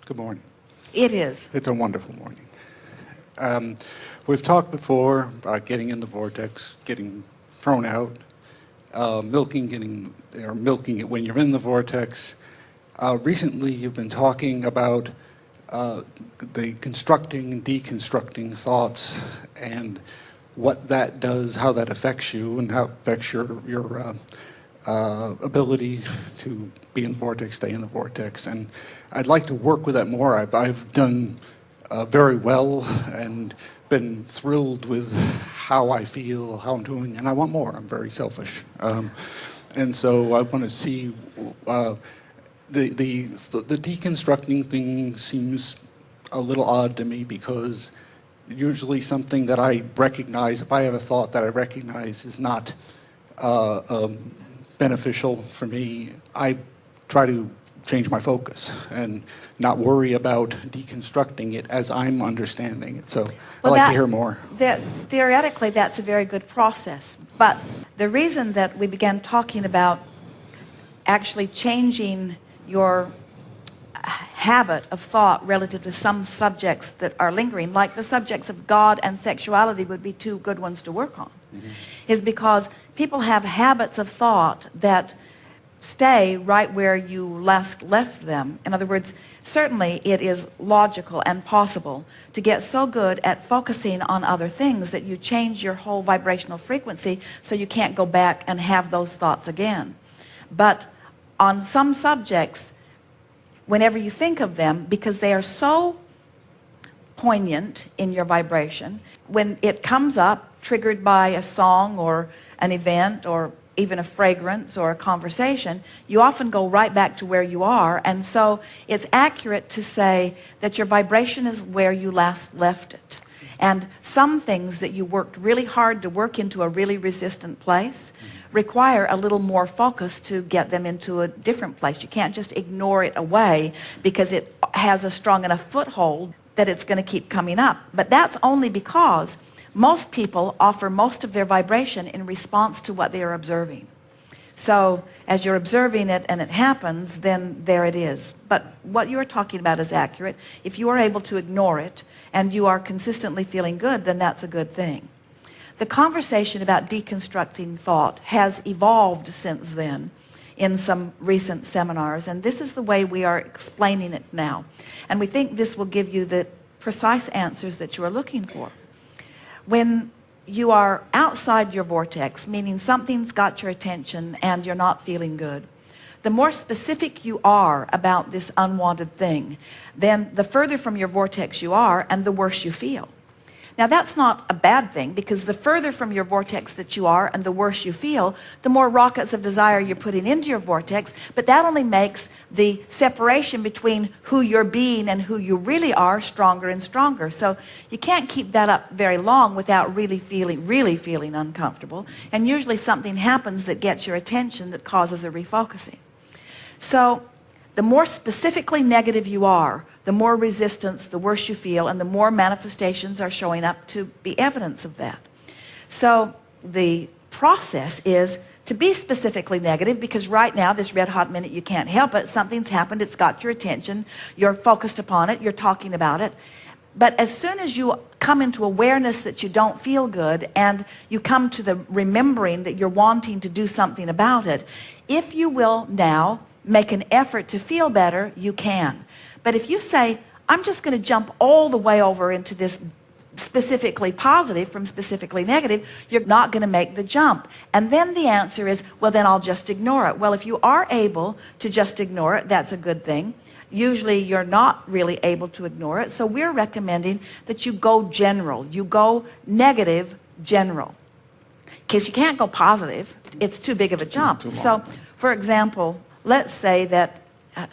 Good morning. It is. It's a wonderful morning. We've talked before about getting in the vortex, getting thrown out, milking it when you're in the vortex. Recently, you've been talking about the constructing and deconstructing thoughts and what that does, how that affects you, and how it affects your ability to be in the vortex, stay in the vortex. And I'd like to work with that more. I've done very well and been thrilled with how I feel, how I'm doing, and I want more. I'm very selfish. And so I want to see the deconstructing thing seems a little odd to me, because usually something that I recognize, if I have a thought that I recognize is not beneficial for me, I try to change my focus and not worry about deconstructing it as I'm understanding it. So I'd like to hear more. Theoretically, that's a very good process. But the reason that we began talking about actually changing your habit of thought relative to some subjects that are lingering, like the subjects of God and sexuality would be two good ones to work on, is because people have habits of thought that stay right where you last left them. In other words, certainly it is logical and possible to get so good at focusing on other things that you change your whole vibrational frequency so you can't go back and have those thoughts again. But on some subjects, whenever you think of them, because they are so poignant in your vibration, when it comes up, triggered by a song or an event or even a fragrance or a conversation, you often go right back to where you are. And so it's accurate to say that your vibration is where you last left it. And some things that you worked really hard to work into a really resistant place require a little more focus to get them into a different place. You can't just ignore it away because it has a strong enough foothold that it's going to keep coming up. But that's only because most people offer most of their vibration in response to what they are observing. So as you're observing it and it happens, then there it is. But what you're talking about is accurate. If you are able to ignore it and you are consistently feeling good, then that's a good thing. The conversation about deconstructing thought has evolved since then in some recent seminars, and this is the way we are explaining it now. And we think this will give you the precise answers that you are looking for. When you are outside your vortex, meaning something's got your attention and you're not feeling good, the more specific you are about this unwanted thing, then the further from your vortex you are and the worse you feel. Now that's not a bad thing, because the further from your vortex that you are and the worse you feel, the more rockets of desire you're putting into your vortex, but that only makes the separation between who you're being and who you really are stronger and stronger. So you can't keep that up very long without really feeling uncomfortable. And usually something happens that gets your attention that causes a refocusing. So the more specifically negative you are, the more resistance, the worse you feel, and the more manifestations are showing up to be evidence of that. So the process is to be specifically negative, because right now, this red hot minute, you can't help it. Something's happened, it's got your attention, you're focused upon it, you're talking about it. But as soon as you come into awareness that you don't feel good, and you come to the remembering that you're wanting to do something about it, if you will now make an effort to feel better, you can. But if you say, I'm just going to jump all the way over into this specifically positive from specifically negative, you're not going to make the jump. And then the answer is, well, then I'll just ignore it. Well, if you are able to just ignore it, that's a good thing. Usually you're not really able to ignore it. So we're recommending that you go general. You go negative general. Because you can't go positive. It's too big of a jump. So, for example, let's say that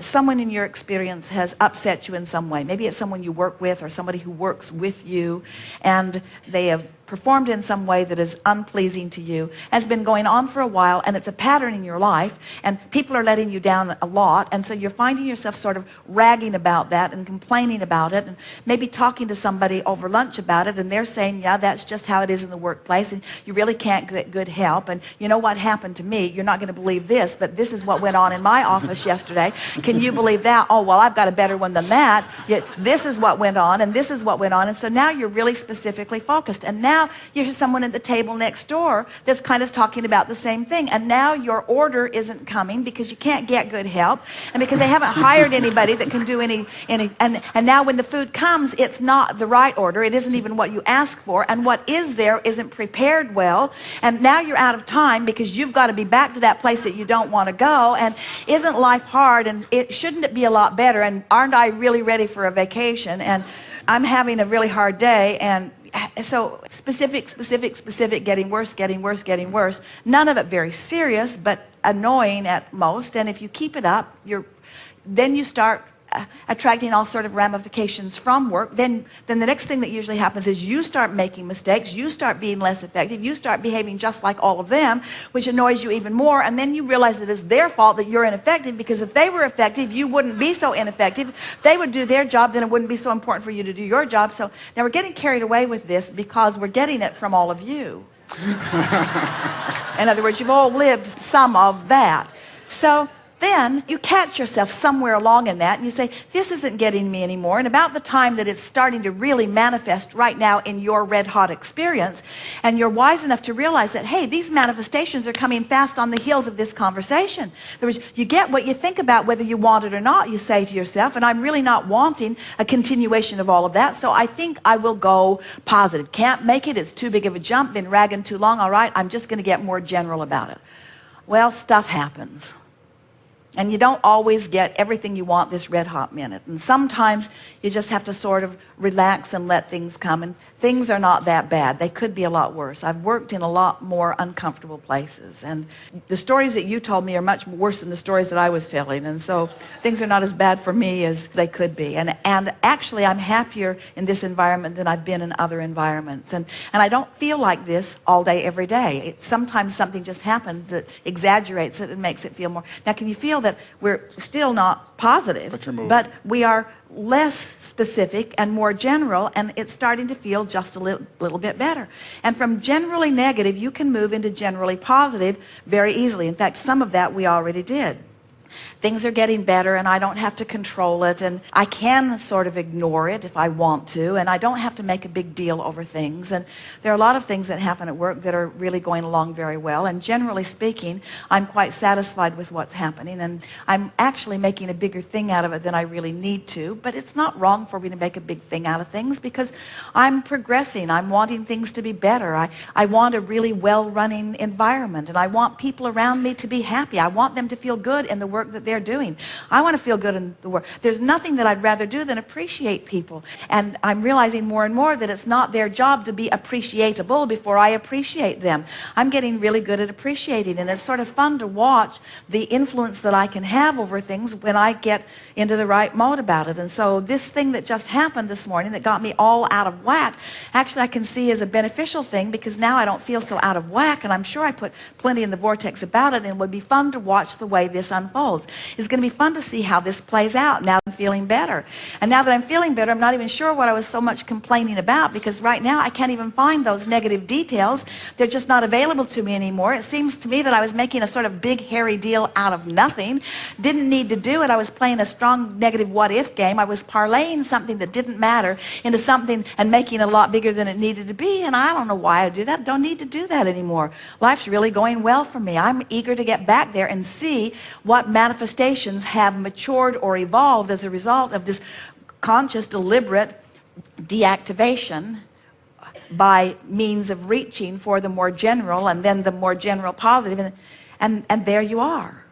someone in your experience has upset you in some way. Maybe it's someone you work with or somebody who works with you, and they have performed in some way that is unpleasing to you, has been going on for a while, and it's a pattern in your life, and people are letting you down a lot, and so you're finding yourself sort of ragging about that and complaining about it, and maybe talking to somebody over lunch about it, and they're saying, yeah, that's just how it is in the workplace, and you really can't get good help, and you know what happened to me? You're not going to believe this, but this is what went on in my office yesterday. Can you believe that? Oh, well, I've got a better one than that. Yet this is what went on, and this is what went on, and so now you're really specifically focused, and now you hear someone at the table next door that's kind of talking about the same thing, and now your order isn't coming because you can't get good help, and because they haven't hired anybody that can do any and now when the food comes, it's not the right order, it isn't even what you asked for, and what is there isn't prepared well, and now you're out of time because you've got to be back to that place that you don't want to go. And isn't life hard, and shouldn't it be a lot better, and aren't I really ready for a vacation, and I'm having a really hard day, and so specific, getting worse. None of it very serious, but annoying at most. And if you keep it up, then you start attracting all sort of ramifications from work. Then the next thing that usually happens is you start making mistakes, you start being less effective, you start behaving just like all of them, which annoys you even more, and then you realize that it's their fault that you're ineffective, because if they were effective, you wouldn't be so ineffective. If they would do their job, then it wouldn't be so important for you to do your job. So now we're getting carried away with this because we're getting it from all of you. In other words, you've all lived some of that. So then you catch yourself somewhere along in that, and you say, this isn't getting me anymore. And about the time that it's starting to really manifest right now in your red-hot experience, and you're wise enough to realize that, hey, these manifestations are coming fast on the heels of this conversation. In other words, you get what you think about whether you want it or not, you say to yourself, and I'm really not wanting a continuation of all of that, so I think I will go positive. Can't make it, it's too big of a jump, been ragging too long, all right, I'm just going to get more general about it. Well, stuff happens. And you don't always get everything you want this red-hot minute. And sometimes you just have to sort of relax and let things come. And things are not that bad. They could be a lot worse. I've worked in a lot more uncomfortable places. And the stories that you told me are much worse than the stories that I was telling. And so things are not as bad for me as they could be. And actually, I'm happier in this environment than I've been in other environments. And I don't feel like this all day, every day. Sometimes something just happens that exaggerates it and makes it feel more. Now, can you feel that we're still not positive, but we are less specific and more general, and it's starting to feel just a little bit better. And from generally negative, you can move into generally positive very easily. In fact, some of that we already did. Things are getting better, and I don't have to control it, and I can sort of ignore it if I want to, and I don't have to make a big deal over things. And there are a lot of things that happen at work that are really going along very well, and generally speaking, I'm quite satisfied with what's happening, and I'm actually making a bigger thing out of it than I really need to. But it's not wrong for me to make a big thing out of things, because I'm progressing. I'm wanting things to be better. I want a really well-running environment, and I want people around me to be happy. I want them to feel good in the work that they're doing. I want to feel good in the work. There's nothing that I'd rather do than appreciate people. And I'm realizing more and more that it's not their job to be appreciatable before I appreciate them. I'm getting really good at appreciating, and it's sort of fun to watch the influence that I can have over things when I get into the right mode about it. And so this thing that just happened this morning that got me all out of whack, actually I can see as a beneficial thing, because now I don't feel so out of whack, and I'm sure I put plenty in the vortex about it, and it would be fun to watch the way this unfolds. It's going to be fun to see how this plays out now that I'm feeling better. And now that I'm feeling better, I'm not even sure what I was so much complaining about, because right now I can't even find those negative details. They're just not available to me anymore. It seems to me that I was making a sort of big, hairy deal out of nothing. Didn't need to do it. I was playing a strong negative what-if game. I was parlaying something that didn't matter into something and making it a lot bigger than it needed to be, and I don't know why I do that. Don't need to do that anymore. Life's really going well for me. I'm eager to get back there and see what manifestations have matured or evolved as a result of this conscious, deliberate deactivation by means of reaching for the more general and then the more general positive. And there you are.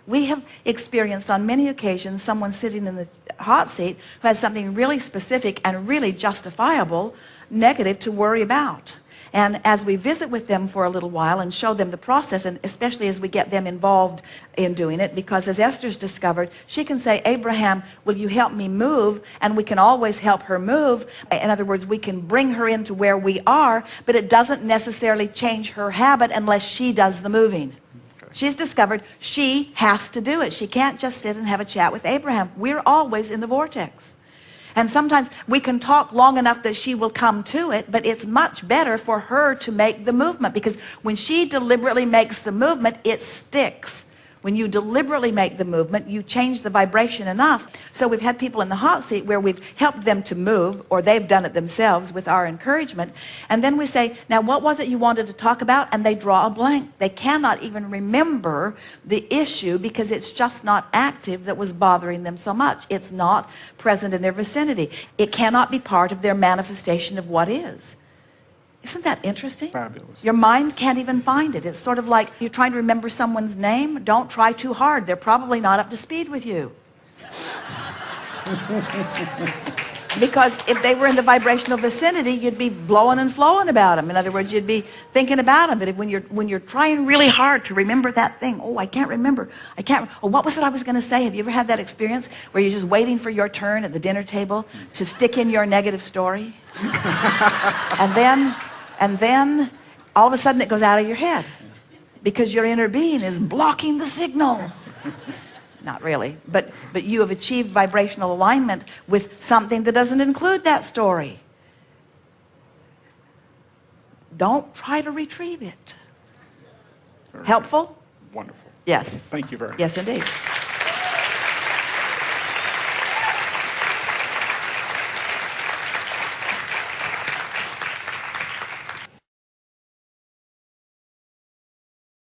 We have experienced on many occasions someone sitting in the hot seat who has something really specific and really justifiable negative to worry about. And as we visit with them for a little while and show them the process, and especially as we get them involved in doing it, because as Esther's discovered, she can say, Abraham, will you help me move? And we can always help her move. In other words, we can bring her into where we are, but it doesn't necessarily change her habit unless she does the moving. She's discovered she has to do it. She can't just sit and have a chat with Abraham. We're always in the vortex. And sometimes we can talk long enough that she will come to it, but it's much better for her to make the movement, because when she deliberately makes the movement, it sticks. When you deliberately make the movement, you change the vibration enough. So we've had people in the hot seat where we've helped them to move, or they've done it themselves with our encouragement. And then we say, now what was it you wanted to talk about? And they draw a blank. They cannot even remember the issue because it's just not active that was bothering them so much. It's not present in their vicinity. It cannot be part of their manifestation of what is. Isn't that interesting? Fabulous. Your mind can't even find it. It's sort of like you're trying to remember someone's name. Don't try too hard. They're probably not up to speed with you. Because if they were in the vibrational vicinity, you'd be blowing and flowing about them. In other words, you'd be thinking about them. But when you're trying really hard to remember that thing, oh, I can't remember. Oh, what was it I was going to say? Have you ever had that experience where you're just waiting for your turn at the dinner table to stick in your negative story? And then all of a sudden it goes out of your head because your inner being is blocking the signal. Not really, but you have achieved vibrational alignment with something that doesn't include that story. Don't try to retrieve it. Very Helpful? Wonderful. Yes. Thank you very much. Yes, indeed.